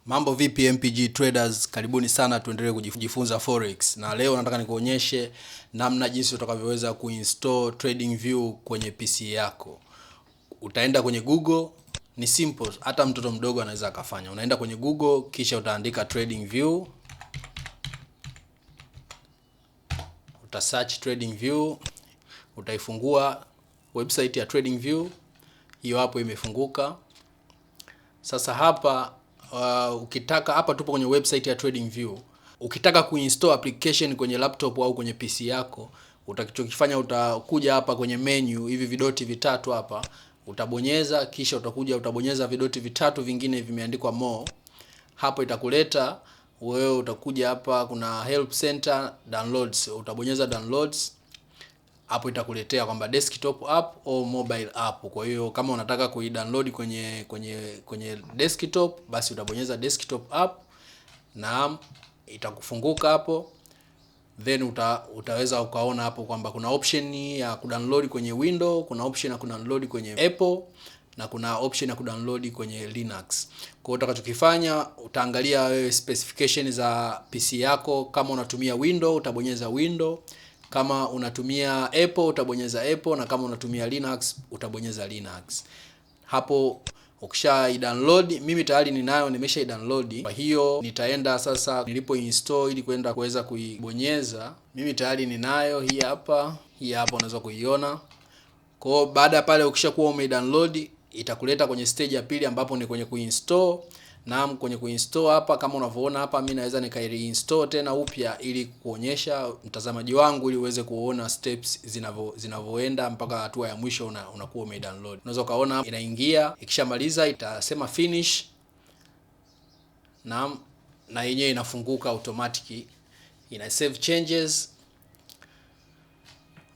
Mambo vipi MPG traders, karibuni sana tuendelee kujifunza forex. Na leo nataka nikuonyeshe namna jinsi utakavyoweza kuinstall Tradingview kwenye PC yako. Utaenda kwenye Google, ni simple, hata mtoto mdogo anaweza akafanya. Unaenda kwenye Google kisha utaandika Tradingview. Search Tradingview, utaifungua website ya Tradingview. Hiyo hapo imefunguka. Sasa hapa ukitaka, hapa tupo kwenye website ya Tradingview. Ukitaka kuinstall application kwenye laptop au kwenye PC yako, utakachokifanya utakuja hapa kwenye menu, hivi vidoti vitatu hapa, utabonyeza kisha utabonyeza vidoti vitatu vingine vimeandikwa more. Hapo itakuleta wewe, utakuja hapa kuna help center, downloads, utabonyeza downloads. Hapo itakuletea kwamba desktop app au mobile app. Kwa hiyo kama unataka kuidownload kwenye desktop, basi utabonyeza desktop app na itakufunguka hapo. Then utaweza ukaona hapo kwamba kuna option ya kudownload kwenye Windows, kuna option ya kudownload kwenye Apple na kuna option ya kudownload kwenye Linux. Kwa hiyo utakachokifanya, utaangalia wewe specification za PC yako. Kama unatumia Windows utabonyeza Windows, kama unatumia Apple utabonyeza Apple, na kama unatumia Linux utabonyeza Linux. Hapo ukisha download, mimi tayari ninayo, nimesha download. Kwa hiyo nitaenda sasa nilipo install ili kwenda kuweza kuibonyeza. Mimi tayari ninayo, hii hapa unaweza kuiona. Kwa hiyo baada ya pale ukishakuwa umedownload, itakuleta kwenye stage ya pili ambapo ni kwenye kuinstall. Na kwenye kuinstall hapa kama unavyoona hapa, mimi naweza nikaireinstall tena upya ili kuonyesha mtazamaji wangu, ili uweze kuona steps zinavyoenda mpaka hatua ya mwisho unakuwa umedownload. Unaweza kaona inaingia, ikishamaliza itasema finish na yenyewe inafunguka automatic, ina save changes,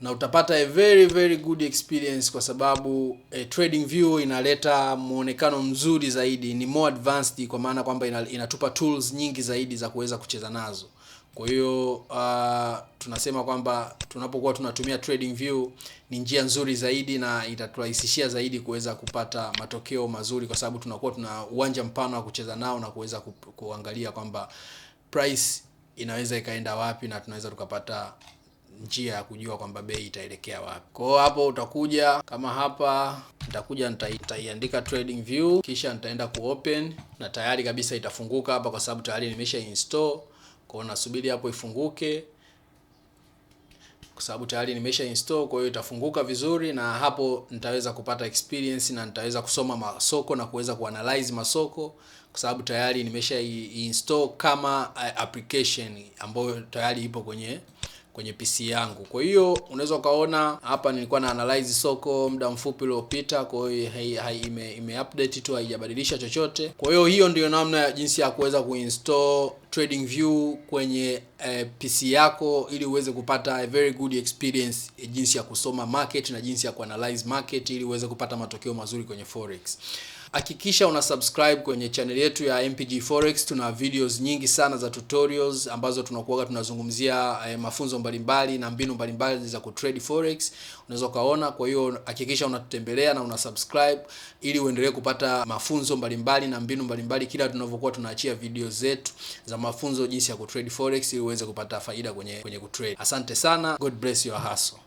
na utapata a very good experience kwa sababu Tradingview inaleta muonekano mzuri zaidi, ni more advanced, kwa maana kwamba inatupa tools nyingi zaidi za kuweza kucheza nazo. Kwa hiyo tunasema kwamba tunapokuwa tunatumia Tradingview ni njia nzuri zaidi na itaturahisishia zaidi kuweza kupata matokeo mazuri, kwa sababu tunakuwa tuna uwanja mpana wa kucheza nao na kuweza kuangalia kwamba price inaweza ikaenda wapi, na tunaweza tukapata njia ya kujua kwamba bei itaelekea wapi. Kwa hiyo hapo utakuja kama hapa, nitaiandika Tradingview kisha nitaenda kuopen, na tayari kabisa itafunguka hapa kwa sababu tayari nimesha install. Kwa hiyo nasubiri hapo ifunguke kwa sababu tayari nimesha install. Kwa hiyo itafunguka vizuri, na hapo nitaweza kupata experience na nitaweza kusoma masoko na kuweza kuanalyze masoko, kwa sababu tayari nimesha install kama application ambayo tayari ipo kwenye PC yangu. Kwa hiyo unaweza kaona hapa nilikuwa na analyze soko muda mfupi uliopita, kwa hiyo ime-update tu, haijabadilisha chochote. Kwa hiyo hiyo ndio namna ya jinsi ya kuweza kuinstall Tradingview kwenye PC yako ili uweze kupata a very good experience, jinsi ya kusoma market na jinsi ya kuanalyze market ili uweze kupata matokeo mazuri kwenye forex. Hakikisha una subscribe kwenye channel yetu ya MPG Forex. Tuna videos nyingi sana za tutorials ambazo tunakuwa tunazungumzia mafunzo mbalimbali na mbinu mbalimbali za kutrade forex, unaweza kaona. Kwa hiyo hakikisha unatutembelea na una subscribe ili uendelee kupata mafunzo mbalimbali na mbinu mbalimbali kila tunavyokuwa tunaachia video zetu za mafunzo jinsi ya kutrade forex ili uweze kupata faida kwenye kutrade. Asante sana, God bless your hustle.